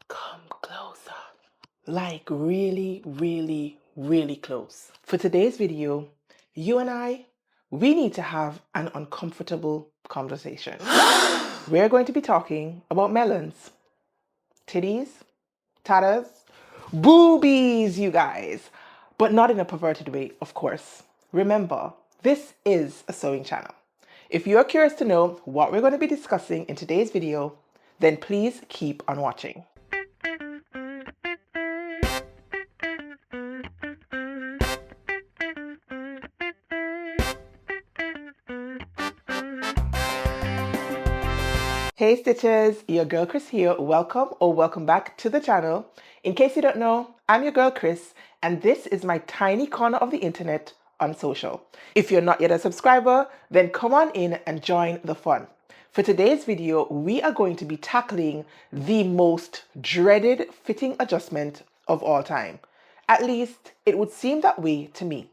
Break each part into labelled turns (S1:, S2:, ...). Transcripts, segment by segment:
S1: Come closer. Like really, really, really close. For today's video, you and we need to have an uncomfortable conversation. We're going to be talking about melons, titties, tatas, boobies, you guys. But not in a perverted way, of course. Remember, this is a sewing channel. If you're curious to know what we're going to be discussing in today's video, then please keep on watching. Hey Stitches, your girl Kris here. Welcome or welcome back to the channel. In case you don't know, I'm your girl Kris, and this is my tiny corner of the internet on social. If you're not yet a subscriber, then come on in and join the fun. For today's video, we are going to be tackling the most dreaded fitting adjustment of all time. At least it would seem that way to me.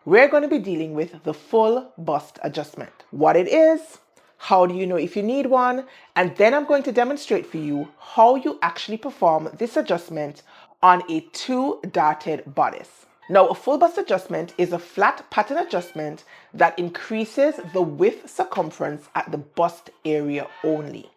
S1: We're going to be dealing with the full bust adjustment. What it is, how do you know if you need one, and then I'm going to demonstrate for you how you actually perform this adjustment on a 2-darted bodice. Now, a full bust adjustment is a flat pattern adjustment that increases the width circumference at the bust area only.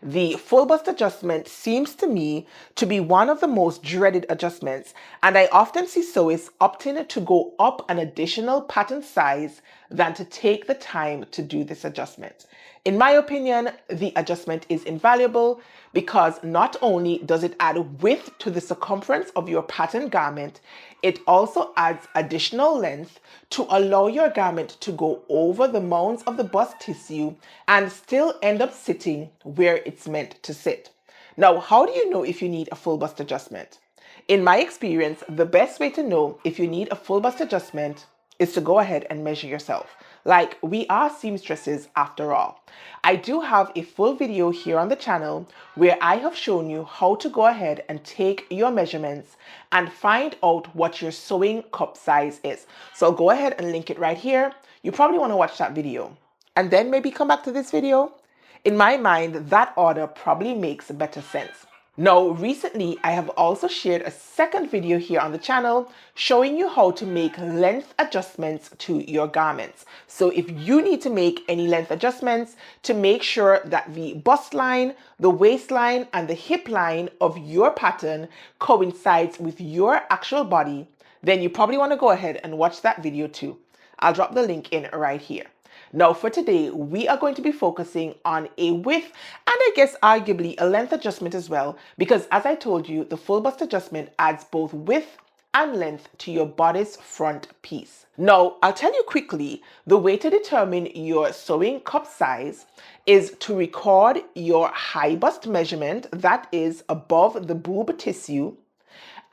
S1: The full bust adjustment seems to me to be one of the most dreaded adjustments, and I often see sewists opting to go up an additional pattern size than to take the time to do this adjustment. In my opinion, the adjustment is invaluable because not only does it add width to the circumference of your pattern garment, it also adds additional length to allow your garment to go over the mounds of the bust tissue and still end up sitting where it's meant to sit. Now, how do you know if you need a full bust adjustment? In my experience, the best way to know if you need a full bust adjustment is to go ahead and measure yourself. Like, we are seamstresses after all. I do have a full video here on the channel where I have shown you how to go ahead and take your measurements and find out what your sewing cup size is. So I'll go ahead and link it right here. You probably want to watch that video and then maybe come back to this video. In my mind, that order probably makes better sense. Now, recently, I have also shared a second video here on the channel showing you how to make length adjustments to your garments. So if you need to make any length adjustments to make sure that the bust line, the waistline, and the hip line of your pattern coincides with your actual body, then you probably want to go ahead and watch that video too. I'll drop the link in right here. Now for today, we are going to be focusing on a width and I guess arguably a length adjustment as well, because as I told you, the full bust adjustment adds both width and length to your bodice front piece. Now, I'll tell you quickly, the way to determine your sewing cup size is to record your high bust measurement, that is above the boob tissue,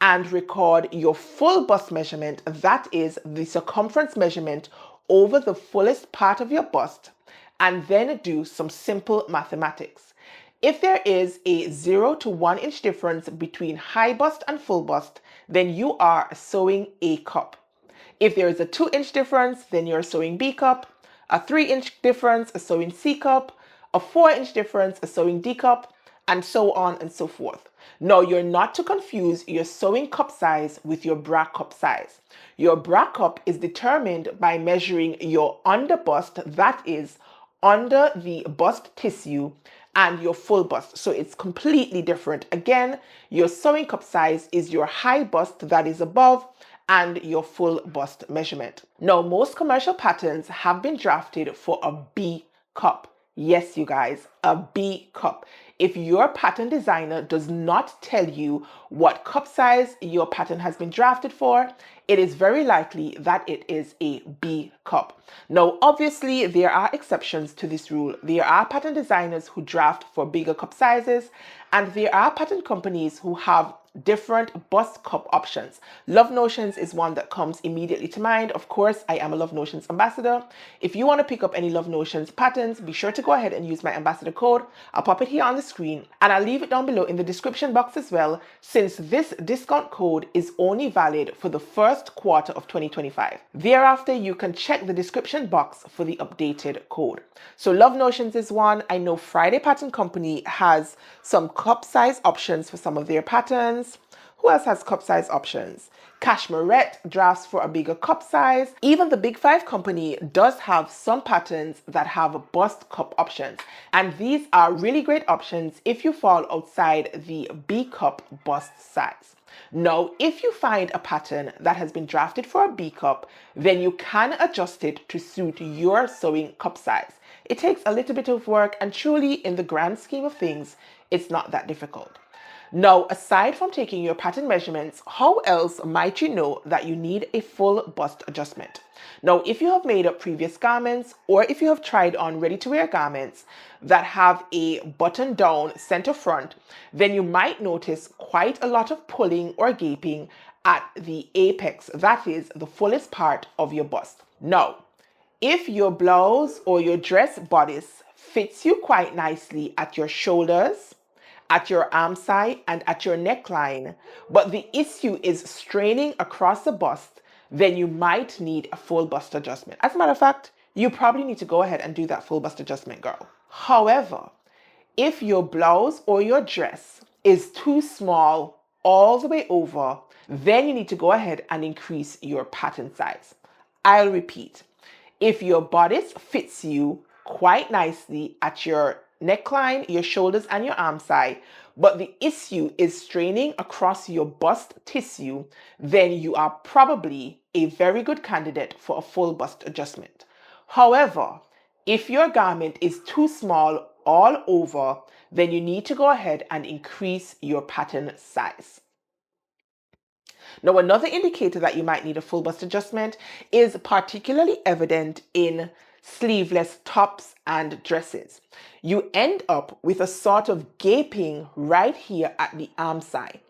S1: and record your full bust measurement, that is the circumference measurement over the fullest part of your bust, and then do some simple mathematics. If there is a 0 to 1 inch difference between high bust and full bust, then you are sewing A cup. If there is a 2-inch difference, then you're sewing B cup, a 3-inch difference, a sewing C cup, a 4-inch difference, a sewing D cup, and so on and so forth. Now, you're not to confuse your sewing cup size with your bra cup size. Your bra cup is determined by measuring your under bust, that is under the bust tissue, and your full bust. So it's completely different. Again, your sewing cup size is your high bust, that is above, and your full bust measurement. Now, most commercial patterns have been drafted for a B cup. Yes, you guys, a B cup. If your pattern designer does not tell you what cup size your pattern has been drafted for, it is very likely that it is a B cup. Now, obviously, there are exceptions to this rule. There are pattern designers who draft for bigger cup sizes, and there are pattern companies who have different bust cup options. Love Notions is one that comes immediately to mind. Of course, I am a Love Notions ambassador. If you want to pick up any Love Notions patterns, be sure to go ahead and use my ambassador code. I'll pop it here on the screen and I'll leave it down below in the description box as well, since this discount code is only valid for the first quarter of 2025. Thereafter, you can check the description box for the updated code. So Love Notions is one. I know Friday Pattern Company has some cup size options for some of their patterns. Who else has cup size options? Cashmerette drafts for a bigger cup size. Even the Big Five company does have some patterns that have bust cup options. And these are really great options if you fall outside the B cup bust size. Now, if you find a pattern that has been drafted for a B cup, then you can adjust it to suit your sewing cup size. It takes a little bit of work, and truly, in the grand scheme of things, it's not that difficult. Now, aside from taking your pattern measurements, how else might you know that you need a full bust adjustment? Now, if you have made up previous garments, or if you have tried on ready-to-wear garments that have a button-down center front, then you might notice quite a lot of pulling or gaping at the apex, that is, the fullest part of your bust. Now, if your blouse or your dress bodice fits you quite nicely at your shoulders, at your arm side, and at your neckline, but the issue is straining across the bust, then you might need a full bust adjustment. As a matter of fact, you probably need to go ahead and do that full bust adjustment, girl. However, if your blouse or your dress is too small all the way over, then you need to go ahead and increase your pattern size. I'll repeat. If your bodice fits you quite nicely at your neckline, your shoulders, and your arm side, but the issue is straining across your bust tissue, then you are probably a very good candidate for a full bust adjustment. However, if your garment is too small all over, then you need to go ahead and increase your pattern size. Now, another indicator that you might need a full bust adjustment is particularly evident in sleeveless tops and dresses. You end up with a sort of gaping right here at the arm side.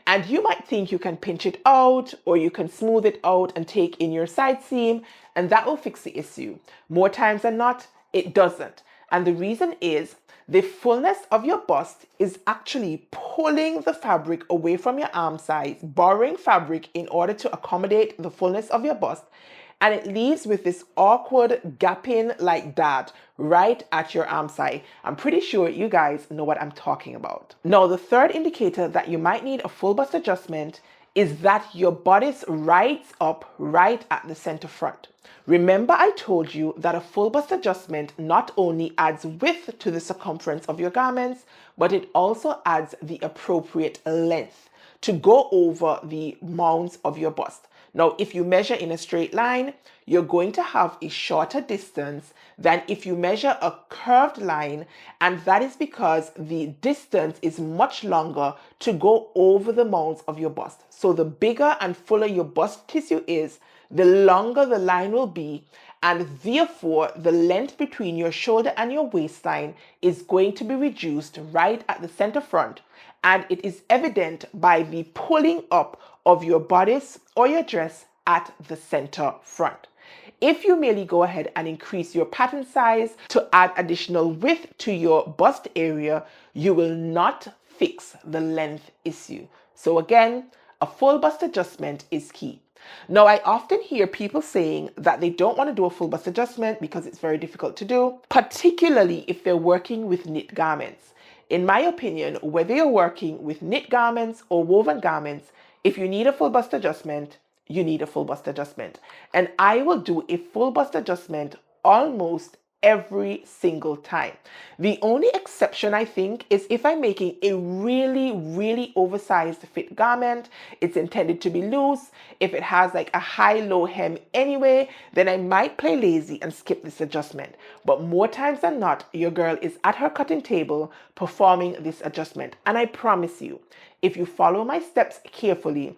S1: And you might think you can pinch it out, or you can smooth it out and take in your side seam, and that will fix the issue. More times than not, it doesn't. And the reason is the fullness of your bust is actually pulling the fabric away from your arm size, borrowing fabric in order to accommodate the fullness of your bust. And it leaves with this awkward gapping like that right at your arm side. I'm pretty sure you guys know what I'm talking about. Now, the third indicator that you might need a full bust adjustment is that your bodice rides up right at the center front. Remember, I told you that a full bust adjustment not only adds width to the circumference of your garments, but it also adds the appropriate length to go over the mounds of your bust. Now, if you measure in a straight line, you're going to have a shorter distance than if you measure a curved line, and that is because the distance is much longer to go over the mounds of your bust. So the bigger and fuller your bust tissue is, the longer the line will be, and therefore the length between your shoulder and your waistline is going to be reduced right at the center front. And it is evident by the pulling up of your bodice or your dress at the center front. If you merely go ahead and increase your pattern size to add additional width to your bust area, you will not fix the length issue. So again, a full bust adjustment is key. Now, I often hear people saying that they don't want to do a full bust adjustment because it's very difficult to do, particularly if they're working with knit garments. In my opinion, whether you're working with knit garments or woven garments, if you need a full bust adjustment, you need a full bust adjustment. And I will do a full bust adjustment almost every single time. The only exception, I think, is if I'm making a really oversized fit garment, it's intended to be loose. If it has like a high-low hem anyway, then I might play lazy and skip this adjustment. But more times than not, your girl is at her cutting table performing this adjustment. And I promise you, if you follow my steps carefully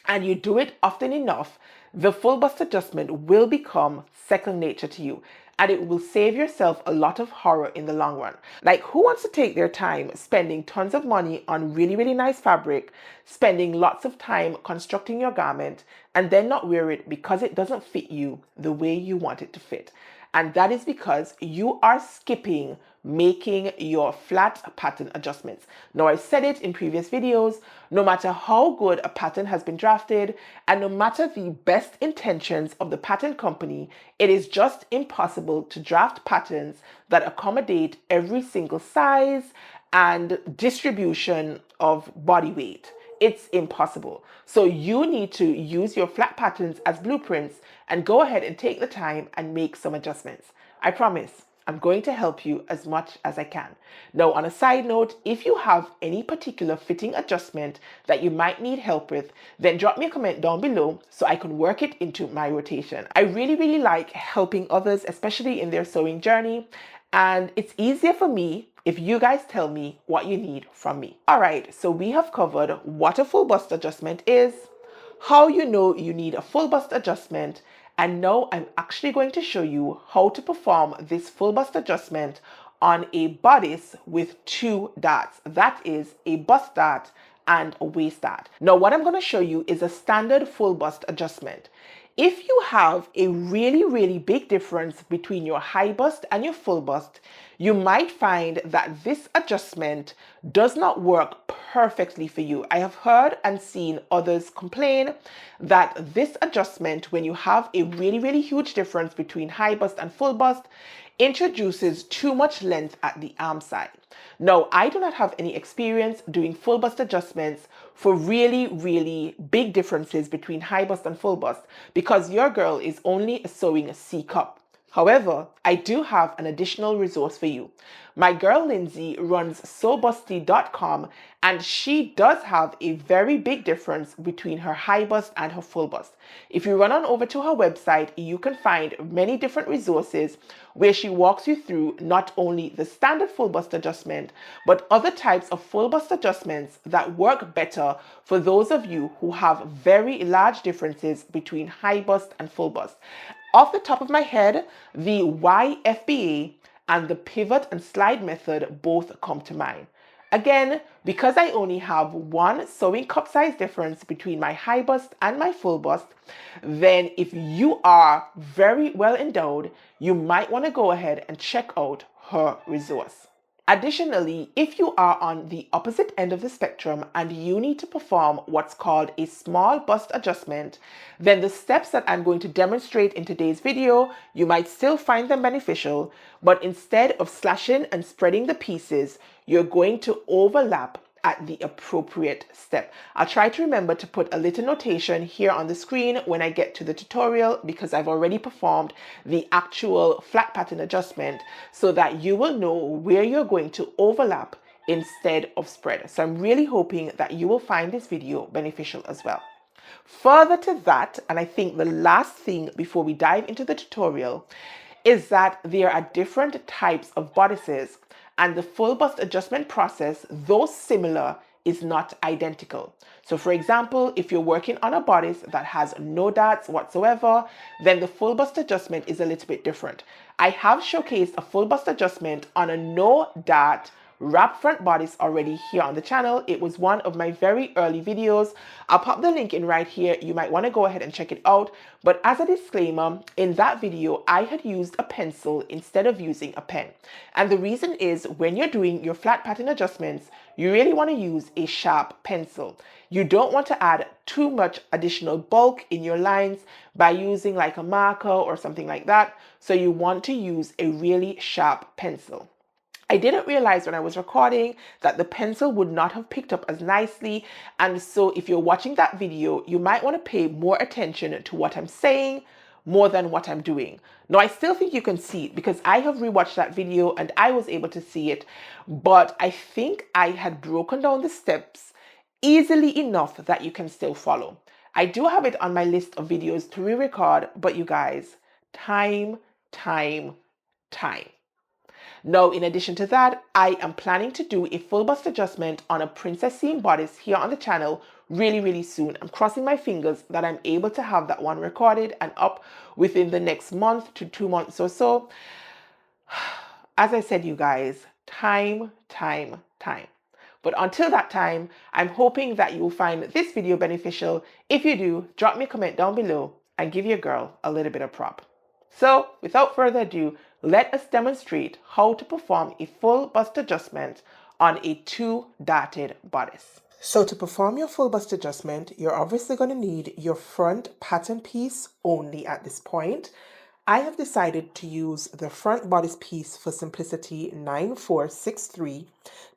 S1: and you do it often enough, the full bust adjustment will become second nature to you. and it will save yourself a lot of horror in the long run. Like, who wants to take their time spending tons of money on really, really nice fabric, spending lots of time constructing your garment, and then not wear it because it doesn't fit you the way you want it to fit? And that is because you are skipping making your flat pattern adjustments. Now, I said it in previous videos, no matter how good a pattern has been drafted, and no matter the best intentions of the pattern company, it is just impossible to draft patterns that accommodate every single size and distribution of body weight. It's impossible. So you need to use your flat patterns as blueprints and go ahead and take the time and make some adjustments. I promise I'm going to help you as much as I can. Now, on a side note, if you have any particular fitting adjustment that you might need help with, then drop me a comment down below so I can work it into my rotation. I really, really like helping others, especially in their sewing journey. And it's easier for me if you guys tell me what you need from me. All right, so we have covered what a full bust adjustment is, how you know you need a full bust adjustment, and now I'm actually going to show you how to perform this full bust adjustment on a bodice with two darts. That is a bust dart and a waist dart. Now, what I'm going to show you is a standard full bust adjustment. If you have a really, really big difference between your high bust and your full bust, you might find that this adjustment does not work perfectly for you. I have heard and seen others complain that this adjustment, when you have a really, really huge difference between high bust and full bust, introduces too much length at the arm side. Now, I do not have any experience doing full bust adjustments for really, really big differences between high bust and full bust because your girl is only sewing a C cup. However, I do have an additional resource for you. My girl Lindsay runs sewbusty.com, and she does have a very big difference between her high bust and her full bust. If you run on over to her website, you can find many different resources where she walks you through not only the standard full bust adjustment, but other types of full bust adjustments that work better for those of you who have very large differences between high bust and full bust. Off the top of my head, the YFBA and the pivot and slide method both come to mind. Again, because I only have one sewing cup size difference between my high bust and my full bust, then if you are very well endowed, you might want to go ahead and check out her resource. Additionally, if you are on the opposite end of the spectrum and you need to perform what's called a small bust adjustment, then the steps that I'm going to demonstrate in today's video, you might still find them beneficial, but instead of slashing and spreading the pieces, you're going to overlap at the appropriate step. I'll try to remember to put a little notation here on the screen when I get to the tutorial because I've already performed the actual flat pattern adjustment so that you will know where you're going to overlap instead of spread. So I'm really hoping that you will find this video beneficial as well. Further to that, and I think the last thing before we dive into the tutorial, is that there are different types of bodices, and the full bust adjustment process, though similar, is not identical. So for example, if you're working on a bodice that has no darts whatsoever, then the full bust adjustment is a little bit different. I have showcased a full bust adjustment on a no dart wrap front bodice already here on the channel. It was one of my very early videos. I'll pop the link in right here. You might want to go ahead and check it out. But as a disclaimer, in that video, I had used a pencil instead of using a pen. And the reason is when you're doing your flat pattern adjustments, you really want to use a sharp pencil. You don't want to add too much additional bulk in your lines by using like a marker or something like that. So you want to use a really sharp pencil. I didn't realize when I was recording that the pencil would not have picked up as nicely, and so if you're watching that video, you might want to pay more attention to what I'm saying more than what I'm doing. Now, I still think you can see it because I have rewatched that video and I was able to see it, but I think I had broken down the steps easily enough that you can still follow. I do have it on my list of videos to re-record, but you guys, time. Now, in addition to that, I am planning to do a full bust adjustment on a princess seam bodice here on the channel really, really soon. I'm crossing my fingers that I'm able to have that one recorded and up within the next month to 2 months or so. As I said, you guys, time. But until that time, I'm hoping that you'll find this video beneficial. If you do, drop me a comment down below and give your girl a little bit of prop. So without further ado, let us demonstrate how to perform a full bust adjustment on a 2-darted bodice. So to perform your full bust adjustment, you're obviously going to need your front pattern piece only at this point. I have decided to use the front bodice piece for simplicity 9463.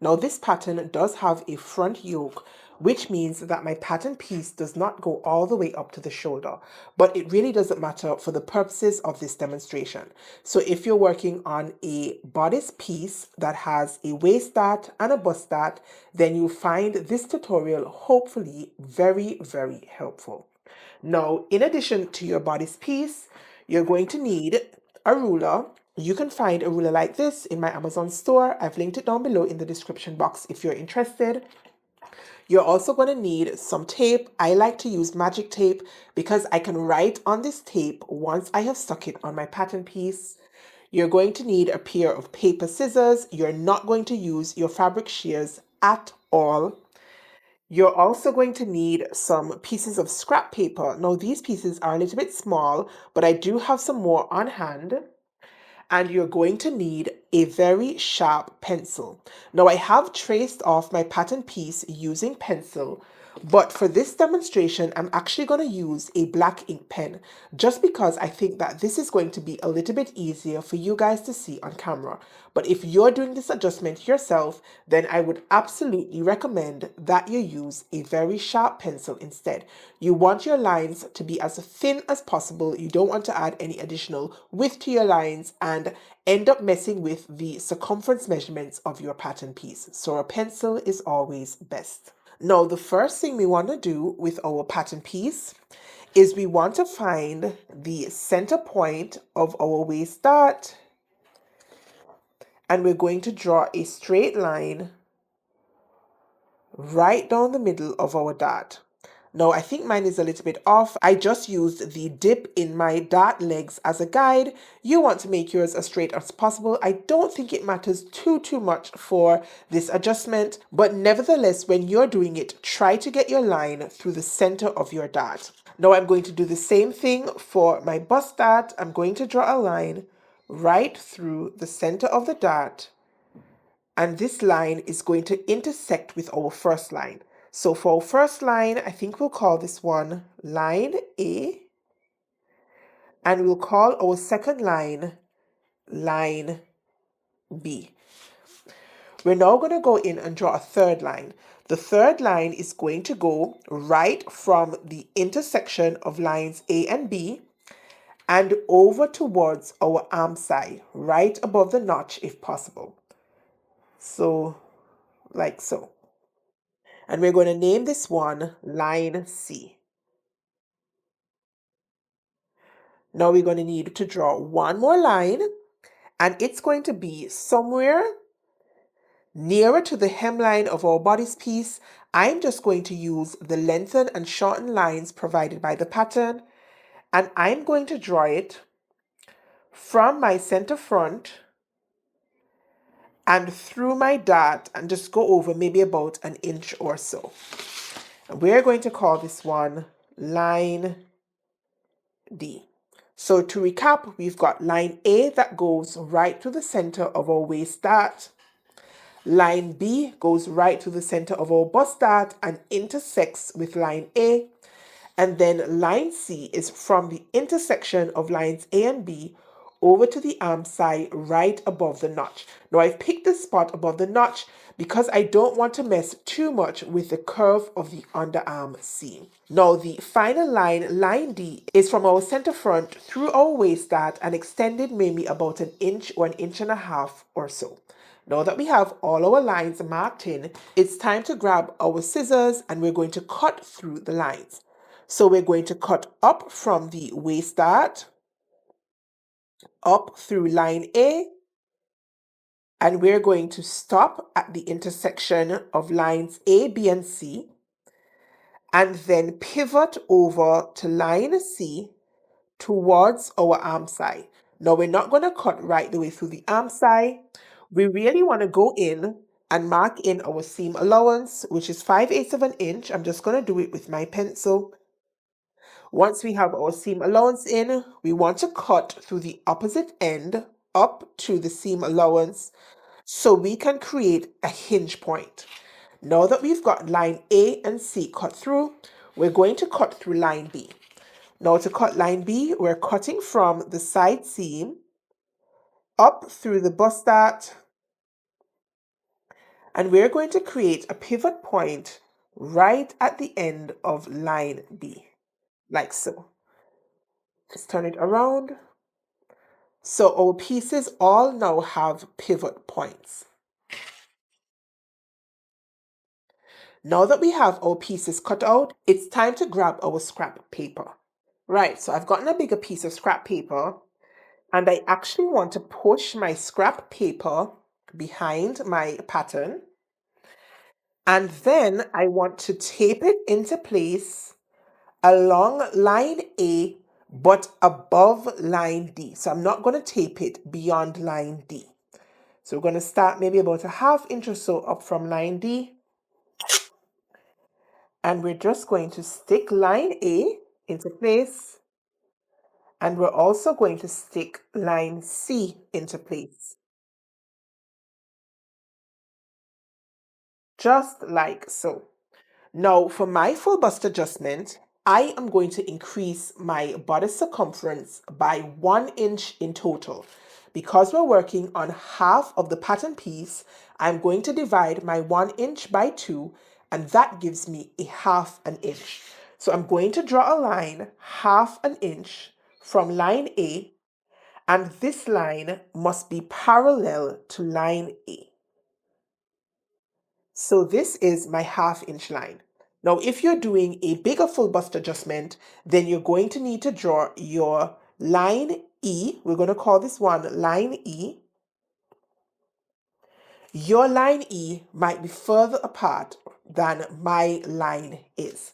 S1: Now this pattern does have a front yoke, which means that my pattern piece does not go all the way up to the shoulder, but it really doesn't matter for the purposes of this demonstration. So if you're working on a bodice piece that has a waist dart and a bust dart, then you'll find this tutorial hopefully very, very helpful. Now, in addition to your bodice piece, you're going to need a ruler. You can find a ruler like this in my Amazon store. I've linked it down below in the description box if you're interested. You're also going to need some tape. I like to use magic tape because I can write on this tape once I have stuck it on my pattern piece. You're going to need a pair of paper scissors. You're not going to use your fabric shears at all. You're also going to need some pieces of scrap paper. Now, these pieces are a little bit small, but I do have some more on hand. And you're going to need a very sharp pencil. Now, I have traced off my pattern piece using pencil, but for this demonstration, I'm actually going to use a black ink pen just because I think that this is going to be a little bit easier for you guys to see on camera. But if you're doing this adjustment yourself, then I would absolutely recommend that you use a very sharp pencil instead. You want your lines to be as thin as possible. You don't want to add any additional width to your lines and end up messing with the circumference measurements of your pattern piece. So a pencil is always best. Now, the first thing we want to do with our pattern piece is we want to find the center point of our waist dart, and we're going to draw a straight line right down the middle of our dart. Now, I think mine is a little bit off. I just used the dip in my dart legs as a guide. You want to make yours as straight as possible. I don't think it matters too much for this adjustment, but nevertheless, when you're doing it, try to get your line through the center of your dart. Now, I'm going to do the same thing for my bust dart. I'm going to draw a line right through the center of the dart, and this line is going to intersect with our first line. So for our first line, I think we'll call this one line A, and we'll call our second line line B. We're now going to go in and draw a third line. The third line is going to go right from the intersection of lines A and B and over towards our arm side, right above the notch if possible. So, like so. And we're going to name this one line C. Now we're going to need to draw one more line, and it's going to be somewhere nearer to the hemline of our bodice piece. I'm just going to use the lengthen and shorten lines provided by the pattern, and I'm going to draw it from my center front and through my dart and just go over maybe about an inch or so. And we're going to call this one line D. So to recap, we've got line A that goes right to the center of our waist dart. Line B goes right to the center of our bust dart and intersects with line A. And then line C is from the intersection of lines A and B over to the arm side right above the notch. Now I've picked this spot above the notch because I don't want to mess too much with the curve of the underarm seam. Now the final line, line D, is from our center front through our waist dart and extended maybe about an inch or an inch and a half or so. Now that we have all our lines marked in, it's time to grab our scissors and we're going to cut through the lines. So we're going to cut up from the waist dart, up through line A, and we're going to stop at the intersection of lines A, B, and C. and then pivot over to line C towards our arm side. Now we're not going to cut right the way through the arm side. We really want to go in and mark in our seam allowance, which is 5/8 of an inch. I'm just going to do it with my pencil. Once we have our seam allowance in, we want to cut through the opposite end up to the seam allowance so we can create a hinge point. Now that we've got line A and C cut through, we're going to cut through line B. Now to cut line B, we're cutting from the side seam up through the bust dart, and we're going to create a pivot point right at the end of line B, like so. Let's turn it around. So our pieces all now have pivot points. Now that we have our pieces cut out, it's time to grab our scrap paper. Right, so I've gotten a bigger piece of scrap paper, and I actually want to push my scrap paper behind my pattern, and then I want to tape it into place along line A but above line D. So I'm not going to tape it beyond line D. So we're going to start maybe about a 1/2 inch or so up from line D, and we're just going to stick line A into place, and we're also going to stick line C into place. Just like so. Now for my full bust adjustment, I am going to increase my bodice circumference by 1 inch in total. Because we're working on half of the pattern piece, I'm going to divide my 1 inch by 2, and that gives me a 1/2 an inch. So I'm going to draw a line 1/2 an inch from line A, and this line must be parallel to line A. So this is my 1/2 inch line. Now, if you're doing a bigger full bust adjustment, then you're going to need to draw your line E. We're going to call this one line E. Your line E might be further apart than my line is.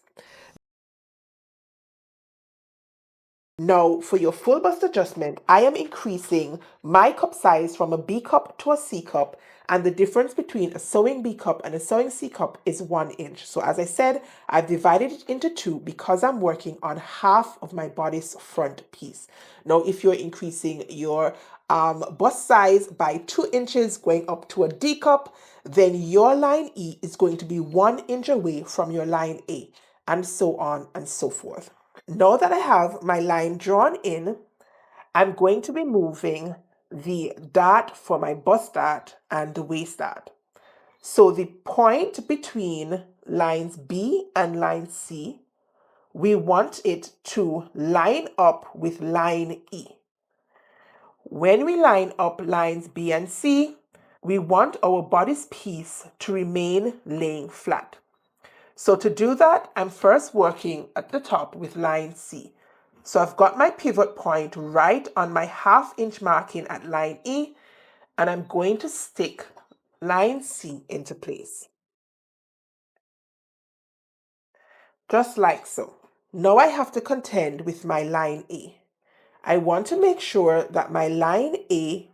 S1: Now, for your full bust adjustment, I am increasing my cup size from a B cup to a C cup, and the difference between a sewing B cup and a sewing C cup is 1 inch. So as I said, I've divided it into 2 because I'm working on half of my bodice front piece. Now, if you're increasing your bust size by 2 inches going up to a D cup, then your line E is going to be 1 inch away from your line A, and so on and so forth. Now that I have my line drawn in, I'm going to be moving the dart for my bust dart and the waist dart. So the point between lines B and line C, we want it to line up with line E. When we line up lines B and C, we want our bodice piece to remain laying flat. So to do that, I'm first working at the top with line C. So I've got my pivot point right on my 1/2 inch marking at line E, and I'm going to stick line C into place. Just like so. Now I have to contend with my line A. I want to make sure that my line A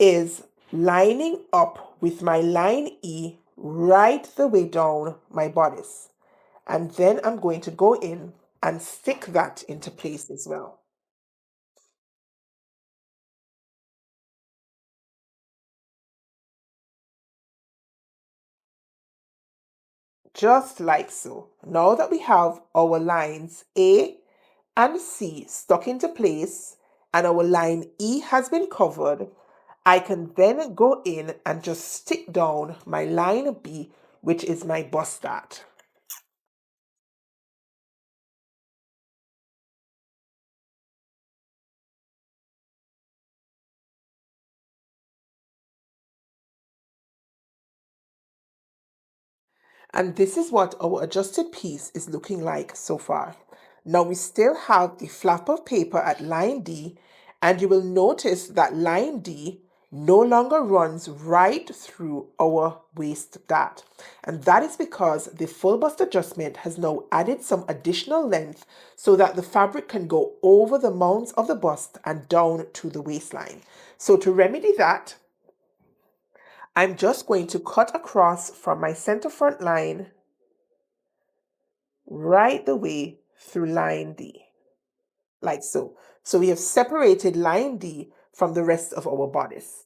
S1: is lining up with my line E right the way down my bodice. And then I'm going to go in and stick that into place as well. Just like so. Now that we have our lines A and C stuck into place and our line E has been covered, I can then go in and just stick down my line B, which is my bust dart. And this is what our adjusted piece is looking like so far. Now we still have the flap of paper at line D, and you will notice that line D no longer runs right through our waist dart. And that is because the full bust adjustment has now added some additional length so that the fabric can go over the mounds of the bust and down to the waistline. So to remedy that, I'm just going to cut across from my center front line right the way through line D, like so. So we have separated line D from the rest of our bodice.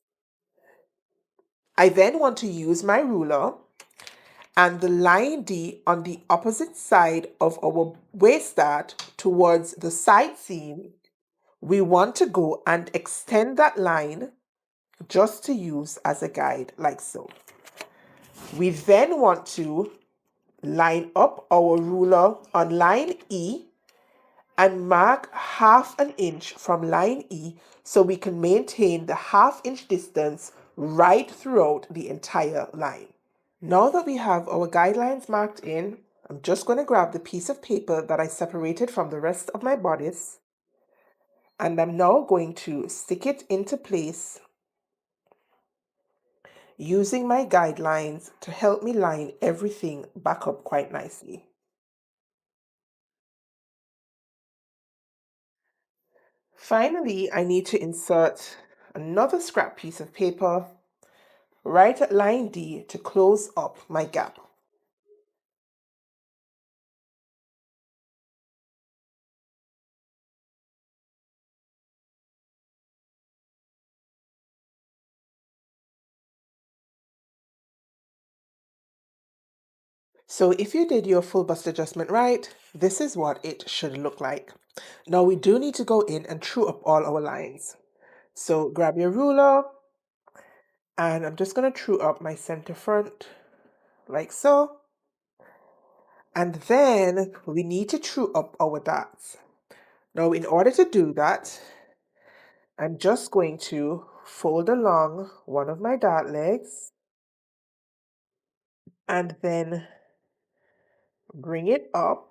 S1: I then want to use my ruler and the line D on the opposite side of our waist dart towards the side seam. We want to go and extend that line just to use as a guide, like so. We then want to line up our ruler on line E and mark 1/2 inch from line E so we can maintain the 1/2 inch distance right throughout the entire line. Now that we have our guidelines marked in, I'm just going to grab the piece of paper that I separated from the rest of my bodice, and I'm now going to stick it into place using my guidelines to help me line everything back up quite nicely. Finally, I need to insert another scrap piece of paper right at line D to close up my gap. So if you did your full bust adjustment right, this is what it should look like. Now we do need to go in and true up all our lines. So grab your ruler, and I'm just going to true up my center front like so. And then we need to true up our darts. Now in order to do that, I'm just going to fold along one of my dart legs and then bring it up.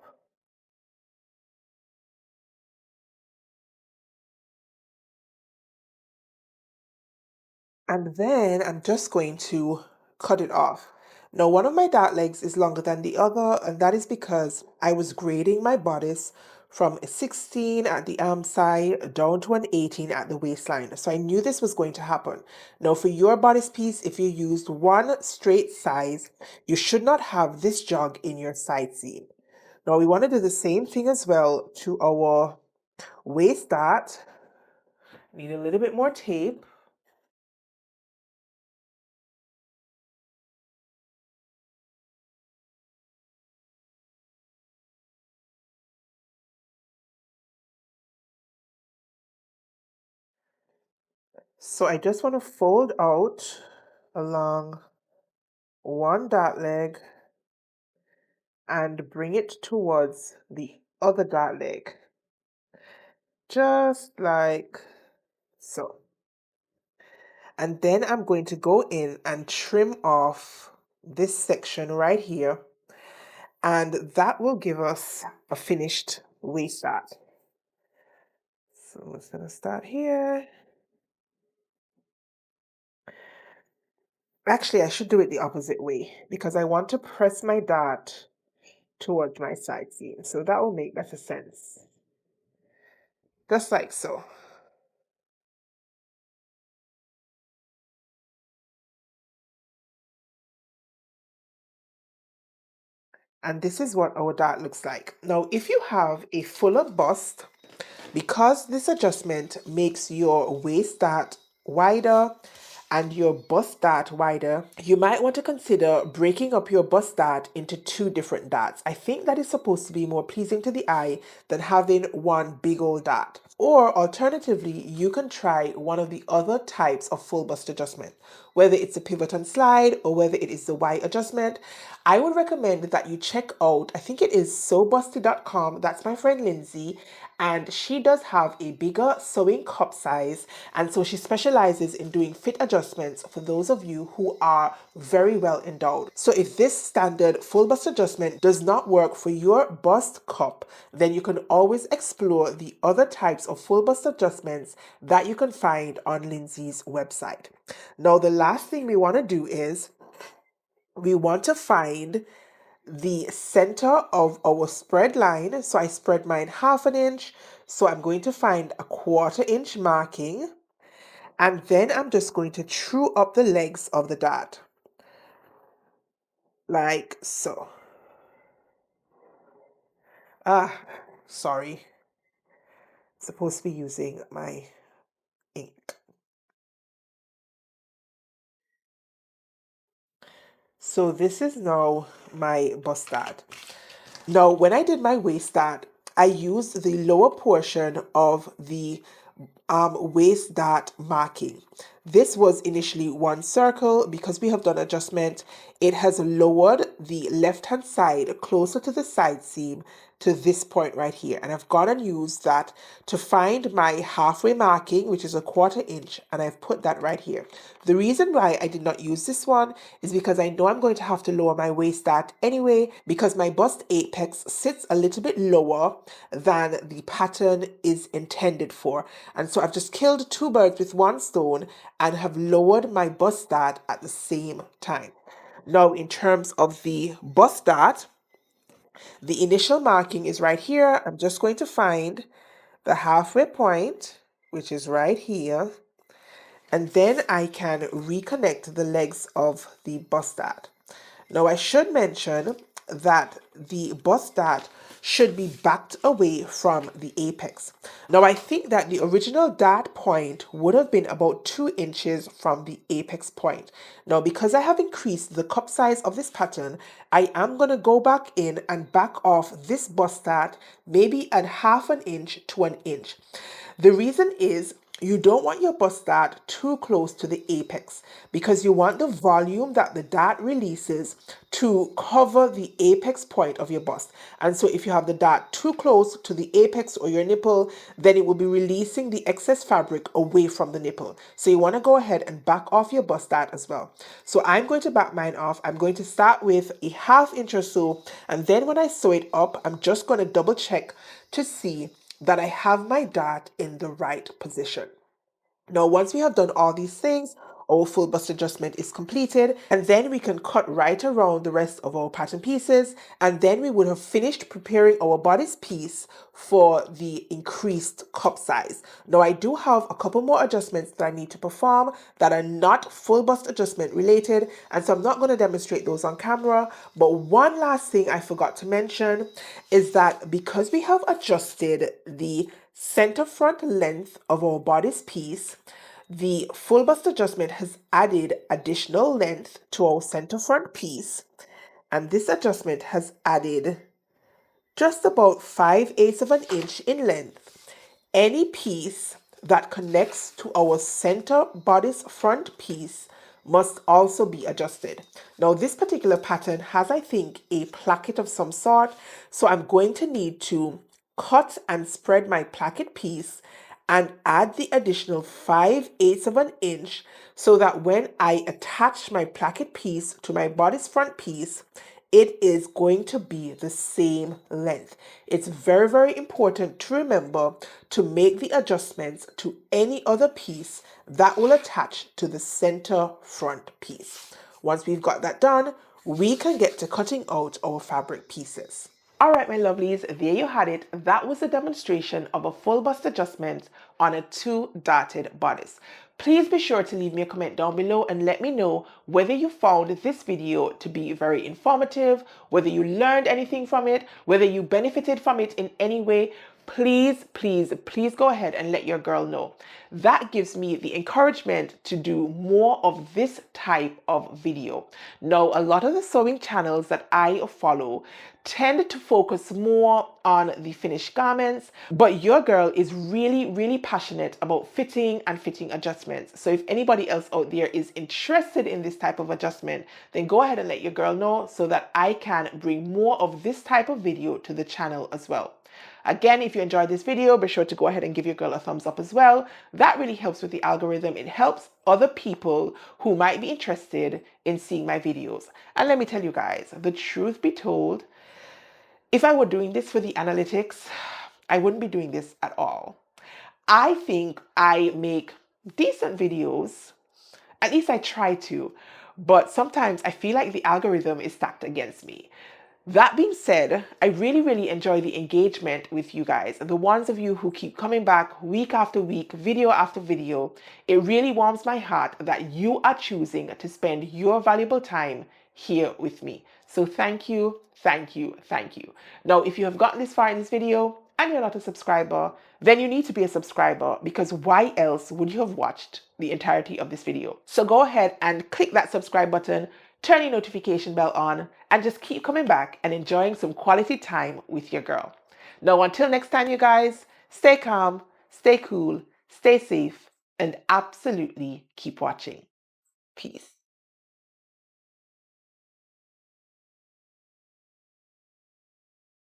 S1: And then I'm just going to cut it off. Now, one of my dart legs is longer than the other, and that is because I was grading my bodice from a 16 at the arm side down to an 18 at the waistline. So I knew this was going to happen. Now, for your bodice piece, if you used one straight size, you should not have this jog in your side seam. Now, we want to do the same thing as well to our waist dart. Need a little bit more tape. So I just want to fold out along one dart leg and bring it towards the other dart leg. Just like so. And then I'm going to go in and trim off this section right here, and that will give us a finished waist dart. So I'm just going to start here. Actually, I should do it the opposite way because I want to press my dart towards my side seam. So that will make better sense. Just like so. And this is what our dart looks like. Now, if you have a fuller bust, because this adjustment makes your waist dart wider and your bust dart wider, you might want to consider breaking up your bust dart into 2 different darts. I think that is supposed to be more pleasing to the eye than having one big old dart. Or alternatively, you can try one of the other types of full bust adjustment, whether it's a pivot and slide or whether it is the Y adjustment. I would recommend that you check out, I think it is sewbusted.com. That's my friend Lindsay, and she does have a bigger sewing cup size, and so she specializes in doing fit adjustments for those of you who are very well endowed. So if this standard full bust adjustment does not work for your bust cup, then you can always explore the other types of full bust adjustments that you can find on Lindsay's website. Now, the last thing we want to do is we want to find the center of our spread line. So I spread mine 1/2 inch. So I'm going to find a 1/4 inch marking. And then I'm just going to true up the legs of the dart. Like so. Sorry. Supposed to be using my ink. So this is now my bust dart. Now, when I did my waist dart, I used the lower portion of the waist dart marking. This was initially one circle. Because we have done adjustment, it has lowered the left hand side closer to the side seam to this point right here, and I've gone and used that to find my halfway marking, which is a 1/4 inch, and I've put that right here. The reason why I did not use this one is because I know I'm going to have to lower my waist dart anyway, because my bust apex sits a little bit lower than the pattern is intended for. And so I've just killed 2 birds with 1 stone and have lowered my bust dart at the same time. Now, in terms of the bust dart, the initial marking is right here. I'm just going to find the halfway point, which is right here, and then I can reconnect the legs of the bust dart. Now, I should mention that the bust dart should be backed away from the apex. Now, I think that the original dart point would have been about 2 inches from the apex point. Now, because I have increased the cup size of this pattern, I am going to go back in and back off this bust dart maybe at 1/2 inch to 1 inch. The reason is you don't want your bust dart too close to the apex, because you want the volume that the dart releases to cover the apex point of your bust. And so if you have the dart too close to the apex or your nipple, then it will be releasing the excess fabric away from the nipple. So you want to go ahead and back off your bust dart as well. So I'm going to back mine off. I'm going to start with a 1/2 inch or so, and then when I sew it up, I'm just going to double check to see that I have my dart in the right position. Now, once we have done all these things, our full bust adjustment is completed, and then we can cut right around the rest of our pattern pieces, and then we would have finished preparing our bodice piece for the increased cup size. Now, I do have a couple more adjustments that I need to perform that are not full bust adjustment related, and so I'm not going to demonstrate those on camera. But one last thing I forgot to mention is that because we have adjusted the center front length of our bodice piece, the full bust adjustment has added additional length to our center front piece, and this adjustment has added just about 5/8 of an inch in length. Any piece that connects to our center bodice front piece must also be adjusted. Now, this particular pattern has, I think, a placket of some sort, so I'm going to need to cut and spread my placket piece and add the additional 5/8 of an inch, so that when I attach my placket piece to my bodice front piece, it is going to be the same length. It's very, very important to remember to make the adjustments to any other piece that will attach to the center front piece. Once we've got that done, we can get to cutting out our fabric pieces. All right, my lovelies, there you had it. That was a demonstration of a full bust adjustment on a 2 darted bodice. Please be sure to leave me a comment down below and let me know whether you found this video to be very informative, whether you learned anything from it, whether you benefited from it in any way. Please, please, please go ahead and let your girl know. That gives me the encouragement to do more of this type of video. Now, a lot of the sewing channels that I follow tend to focus more on the finished garments, but your girl is really, really passionate about fitting and fitting adjustments. So if anybody else out there is interested in this type of adjustment, then go ahead and let your girl know so that I can bring more of this type of video to the channel as well. Again, if you enjoyed this video, be sure to go ahead and give your girl a thumbs up as well. That really helps with the algorithm. It helps other people who might be interested in seeing my videos. And let me tell you guys, the truth be told, if I were doing this for the analytics, I wouldn't be doing this at all. I think I make decent videos. At least I try to. But sometimes I feel like the algorithm is stacked against me. That being said, I really, really enjoy the engagement with you guys. The ones of you who keep coming back week after week, video after video. It really warms my heart that you are choosing to spend your valuable time here with me. So thank you, thank you, thank you. Now, if you have gotten this far in this video and you're not a subscriber, then you need to be a subscriber, because why else would you have watched the entirety of this video? So go ahead and click that subscribe button, turn your notification bell on, and just keep coming back and enjoying some quality time with your girl. Now, until next time, you guys, stay calm, stay cool, stay safe, and absolutely keep watching. Peace.